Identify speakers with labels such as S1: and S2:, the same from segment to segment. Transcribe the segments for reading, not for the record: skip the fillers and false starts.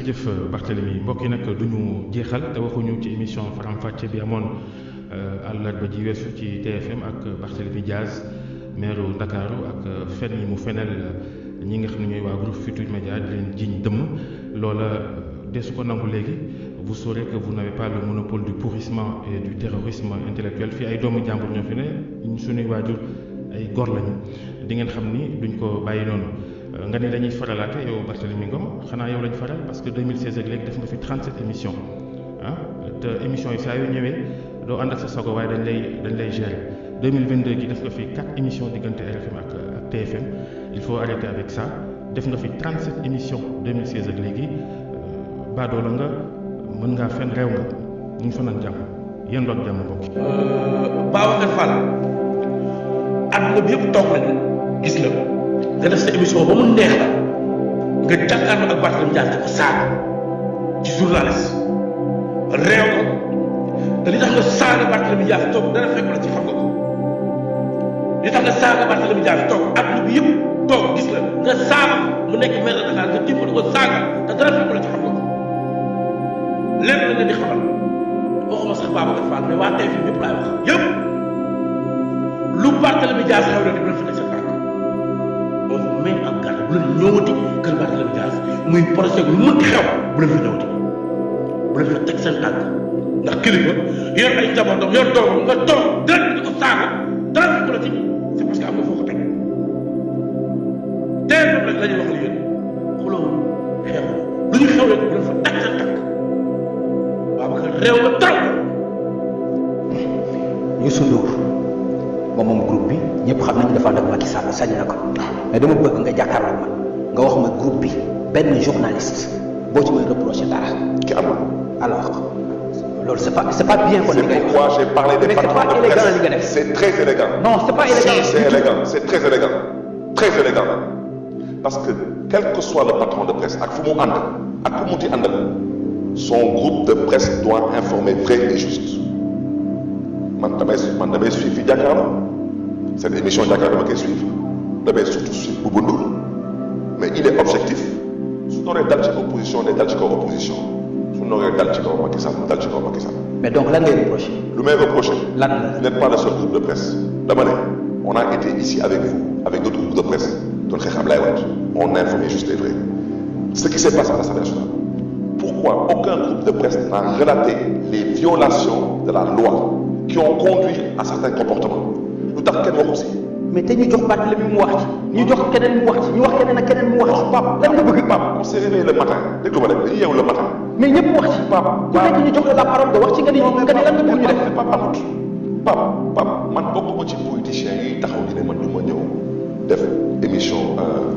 S1: jërëjëf Barthélémy mbokk yi nag du ñu jeexal te waxuñu ci émission faram-fàcce bi amoon àllarba ji weesu ci TFM ak Barthélémy Dias maire Ndakaaru ak fen yi mu fenel ñi nga xam ne ñooy waa groupe Futurs Médias di leen jiiñ dëmm loola desu ko nangu léegi vous saurez que vous n'avez pas le monopole du pourrissement et du terrorisme intellectuel fii ay doomu jàmbur ñoo fi ne suñuy waajur ay gor lañu di ngeen xam ni duñ ko bàyyi noonu. nga ne dañuy faralaate yow Barthélémy Ngom xanaa yow lañ faral parce que 2016 ak léegi def nga fi 37 émissions ah te émissions yi saa yoo ñëwee doo ànd ak sa sago waaye dañ lay gérer 2022 gi def nga fi 4 émissions diggante RFM ak TFM il faut arrêter avec ça def nga fi 37 émissions 2016 ak léegi baadoo la nga mën ngaa fen réew nga ñu ngi fanaan jàmm yéen doog jàmm mbokk yi.
S2: Babacar Fall àdduna bi yëpp toog nañu gis la. nga def sa émission ba mu neex la nga jàkkaarloo ak Barthélémy Dias ko saaga ci journaliste réew nga te li tax nga saaga Barthélémy Dias toog dara fekk la ci xam nga ko li tax nga saaga Barthélémy Dias toog àdduna bi yëpp toog gis la nga saaga mu nekk maire de Dakar nga timbali ko saaga te dara fekk la ci xam nga ko lenn la di xamal waxuma sax Babacar Fall mais waa TFM yëpp laay wax yëpp lu Barthélémy Dias xew na di la fi nekk mais en garde bu leen ñëwati kër Barthélémy Dias muy projet lu mënti xew bu leen fi ñëwati bu leen fi teg seen tànk ndax kilifa yor ay njabootam yor doomam nga toog direct di ko saaga dara fi ko la ci c'est parce que am nga foo ko teg TFM rek la ñuy wax ak yéen xuloo xew lu ñu xew rek bu leen fa teg seen tànk waaw parce que réew nga tal
S3: Youssou Ndour moom groupe bi ñëpp xam nañu dafa ànd ak Macky Sall sañ na ko mais dama bëgg nga jàkkaarloo man nga wax ma groupe bi benn journaliste boo ci may reproché dara.
S4: ki amul.
S3: alors loolu c'est pas bien kon li ngay wax.
S4: C'est pourquoi j'ai parlé des patrons de presse. C'est très élégant.
S3: Non, c'est pas élégant.
S4: Si, c'est élégant, c'est très élégant. Très élégant. Parce que quel que soit le patron de presse ak fu mu ànd ak ku mu di àndal son groupe de presse doit informer vrai et juste. man damay suivre fi Jakaarlo cette émission Jakaarlo dama koy suivre damay surtout suivre Bouba Ndour mais il est objectif su nooree dal ci opposition day dal ci kaw opposition su nooree dal ci kaw Macky Sall mu dal ci kaw Macky Sall.
S3: mais donc lan ngay reproché.
S4: lu may reproché.
S3: lan la
S4: vous n'êtes pas le seul groupe de presse dama ne on a été ici avec vous avec d'autres groupes de presse doon xeex Ablaye Wade on a informé juste et vrai ce qui s'est passé à l'Assemblée nationale pourquoi aucun groupe de presse n'a relaté les violations de la loi qui ont conduit à certains comportements lu tax kenn waxu si.
S3: mais te ñu jox Barthélémy mu wax ci ñu jox keneen mu wax ci ñu wax keneen ak keneen mu wax ci. Pape lan nga bëgg Pape.
S4: on s'est réveillé le matin déglu ma rek dañuy yeewu le matin.
S3: mais ñëpp wax ci Pape. ku nekk ñu jox la parole nga wax ci nga ni lan nga bëgg ñu def.
S4: Pape amut Pape man bokkuma ci politiciens yi taxaw di ne man du ma ñëw def émission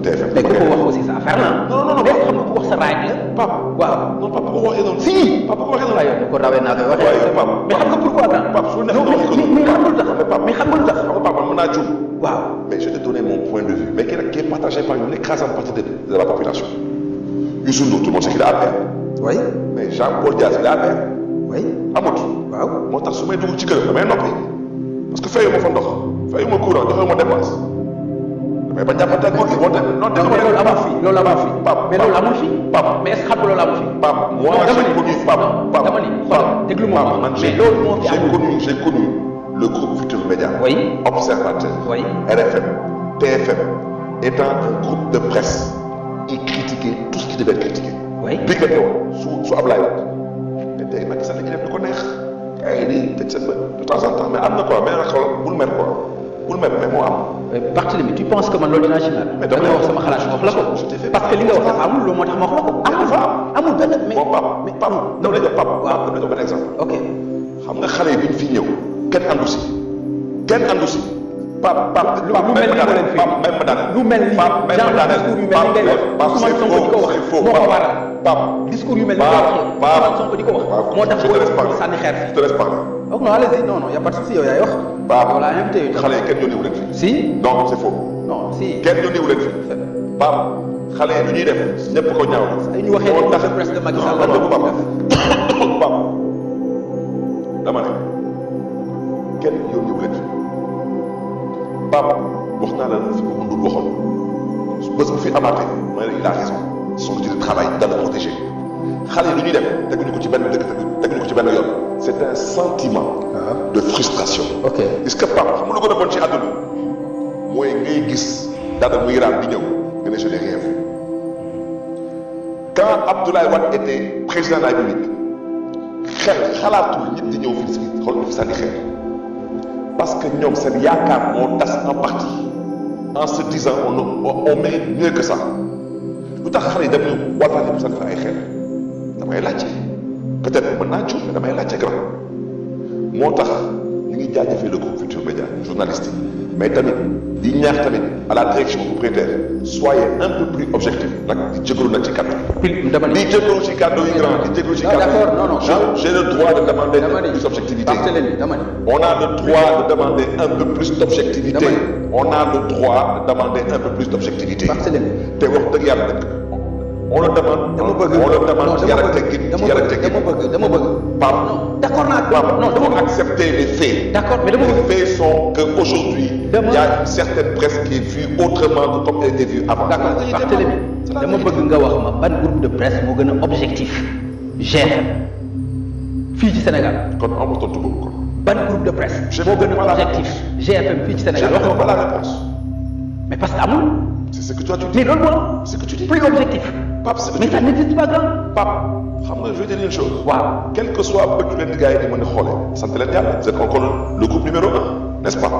S4: TFM.
S3: mais ku ko wax aussi sa affaire la.
S4: non
S3: mais xam nga ku wax sa raay la.
S4: Pape
S3: waaw
S4: non Pape ko waxee noonu.
S3: si
S4: Pape ko waxee noonu.
S3: waaye ko rawee naa koy waxee.
S4: waaye Pape
S3: mais xam nga pourquoi daal.
S4: Pape su nekk
S3: mais xam nga lu tax. mais xam nga lu tax.
S4: xam nga Pape man mën naa juum.
S3: waaw
S4: mais je te donnais mon point de vue mais qui est partagé par une écrasante partie de la population. Youssou Ndour tout le monde sait qu'il est APR.
S3: oui.
S4: mais Jean-Paul Dias il est APR.
S3: oui.
S4: amut.
S3: waaw
S4: moo tax su may dugg ci kër damay noppi parce que fayu ma fa ndox fayu ma courant joxe ma dépense damay bañ jàppante ak góor gi moo tax non dégg nga
S3: loolu amul fii loolu amul fii.
S4: Pape
S3: mais loolu amul fii.
S4: Pape
S3: mais est-ce que xam nga loolu amul fii.
S4: Pape moi j'ai connu Pape
S3: dama ni xoolal déglu ma wax
S4: man
S3: mais loolu moo fi amul.
S4: j'ai connu le groupe Futurs Médias.
S3: Oui.
S4: Observateur.
S3: Oui.
S4: RFM, TFM étant un groupe de presse qui critiquait tout ce qui devait être critiqué.
S3: Oui.
S4: Bi nga ñëw su Ablaye Wade mais tey Macky Sall dañuy def lu ko neex ay di tëj seen bët de temps en temps mais am na quoi mais nag xool bul mer quoi bul mer mais moo am.
S3: Barthélémy tu penses que man loolu dinaa ci naan.
S4: mais
S3: dama wax sama xalaat ma wax la ko. parce que li nga wax dafa amul loolu moo tax ma wax la ko. amul benn mais
S4: bon Pape dama lay jox Pape.
S3: waaw
S4: dama lay jox benn exemple.
S3: ok
S4: xam nga xale yi bi ñu fi ñëw kenn andu si Pape
S3: lu mel ni lu mel ni genre discours yu mel ni ngay wax Ousmane Sonko di ko wax moo ko waral discours yu mel ni ngay wax Ousmane Sonko di ko wax moo tax boo sànni xeer
S4: je te laisse parler.
S3: donc non allez-y non y a pas de souci yow yaay wax. voilà invité yu
S4: xale yi kenn yónniwu leen fi.
S3: si
S4: non c'est faux.
S3: non si
S4: kenn yónniwu leen fi. Pape xale yi lu ñuy def ñëpp ko ñaaw.
S3: ñu waxee moo tax presse de Macky Sall la
S4: non Pape dama ne kenn yónniwu leen fi. Pape wax naa la fi ko Ndour waxoon bés bu fi amaatee ma ne il a raison son outil de travail doit le protéger xale yi lu ñuy def teguñu ko ci benn dëkk teguñu ko ci benn yoon c'est un sentiment de frustration.
S3: ok
S4: est-ce que Pape xam nga lu gën a bon ci àdduna mooy ngay gis dara muy raam di ñëw nga ne je n'ai rien vu. Quand Abdoulaye Wade était président de la République xalaatul nit di ñëw fii si xool fi sànni xeer parce que ñoom seen yaakaar moo tas en partie en se disant on mérite mieux que ça lu tax xale yi dem ñu waxtaan pour sànni fa ay xeer damay laajte peut-être mën naa juum mais damay laajte grand moo tax ñu ngi jaajëfee le groupe Futurs Médias journaliste yi mais tamit di ñaax tamit à la direction propriétaire soyez un peu plus objectif nag di jégalu nag ci kàddu di jégalu ci kàddu yi grand di jégalu ci kàddu yi j'ai le droit de demander un peu plus d'objectivité on a le droit de demander un peu plus d'objectivité on a le droit de demander un peu plus d'objectivité te wax dëgg yàlla dëgg on le demande yar ak teggin ci yar ak teggin
S3: dama bëgg
S4: Pape
S3: d'accord naa non
S4: dama accepter les faits.
S3: D'accord, mais dama bëgg
S4: les faits sont que aujourd'hui il y a une certaine presse qui est vue autrement que comme elle était vue avant.
S3: d'accord Barthélémy dama bëgg nga wax ma ban groupe de presse moo gën a objectif GFM fii ci Sénégal.
S4: kon amul tontu boobu kon.
S3: ban groupe de presse moo gën a objectif GFM fii ci Sénégal.
S4: je n'ai pas la réponse.
S3: mais parce que amul.
S4: c'est ce que toi tu dis.
S3: mais loolu moo
S4: c'est ce que tu dis.
S3: plus objectif.
S4: Pape c'est ce que
S3: mais
S4: tu
S3: ça
S4: dis.
S3: n'existe pas grand.
S4: Pape xam nga je vais te dire une chose.
S3: waaw
S4: quel que soit bët leen gars yi di mën a xoolee sant leen yàlla vous êtes encore le groupe numéro 1 n'est-ce pas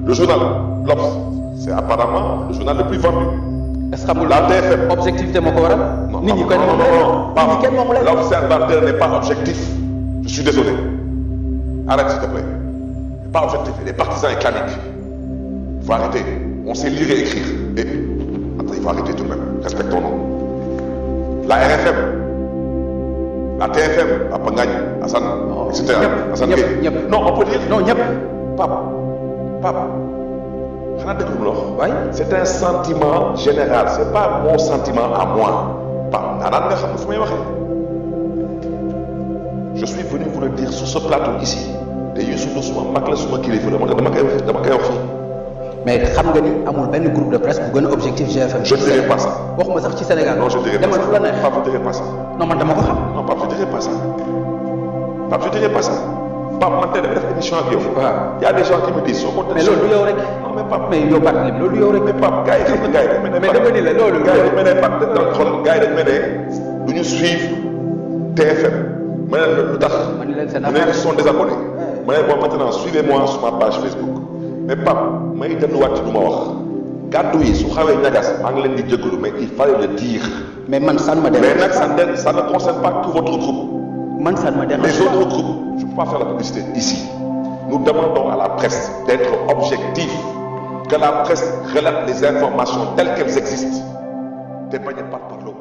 S4: le journal L'Obs c'est apparemment le journal le plus vendu.
S3: est-ce que
S4: la TFM
S3: objectivité moo ko waral. nit ñi koy
S4: non
S3: nit ñi kenn moomu leen.
S4: l'observateur n'est pas objectif je suis désolé arrête s'il te plaît pas objectif il est partisan et clanique il faut arrêter on sait lire et écrire et attends il faut arrêter tout de même respectons-nous la RFM la TFM Papa Ngagne Assane etc. Assane Gueye
S3: ñëpp
S4: non on peut dire
S3: non ñëpp.
S4: Pape xanaa dëgg mu la wax.
S3: oui
S4: c'est un sentiment général c'est pas mon sentiment à moi Pape daanaka nga xam ne fu may waxee je suis venu vous le dire sur ce plateau ici te Youssou Ndour suma mag la suma kilifa la moo tax dama koy wax fii.
S3: mais xam nga ni amul benn groupe de presse bu gën a objectif GFM.
S4: je ne dirai pas ça.
S3: waxuma sax ci Sénégal.
S4: non je ne dirai pas
S3: demal fu la
S4: ça
S3: neex.
S4: Pape je ne dirai pas ça.
S3: non man dama ko xam.
S4: non Pape je ne dirai pas ça Pape je ne dirai pas ça Pape man tey dama def émission ak yow.
S3: waaw
S4: y a des gens qui me disent soo ko.
S3: mais loolu du yow rek.
S4: non mais Pape
S3: mais yow Barthélémy loolu du yow rek.
S4: mais Pape gars yi xam nga gars yi dañ mel ne.
S3: mais dama ni la loolu.
S4: gars yi dañ mel ne Pape dañ xool gars yi dañ mel ne du ñu suivre TFM ma ne leen lu tax.
S3: ma ne leen seen
S4: mu ne ils sont désabonnés. ma ne bon maintenant suivez-moi sur ma page Facebook mais Pape may delluwaat ci lu ma wax gàddu yi su xawee ñagas maa ngi leen di jégalu mais il fallait le dire.
S3: mais man ça ne me dérange
S4: mais nag ça ne concerne pas que votre groupe.
S3: man ça ne me dérange
S4: les autres groupes je ne peux pas faire la publicité ici. Nous demandons à la presse d'être objective, que la presse relate les informations telles qu'elles existent. Te bañ a par parloo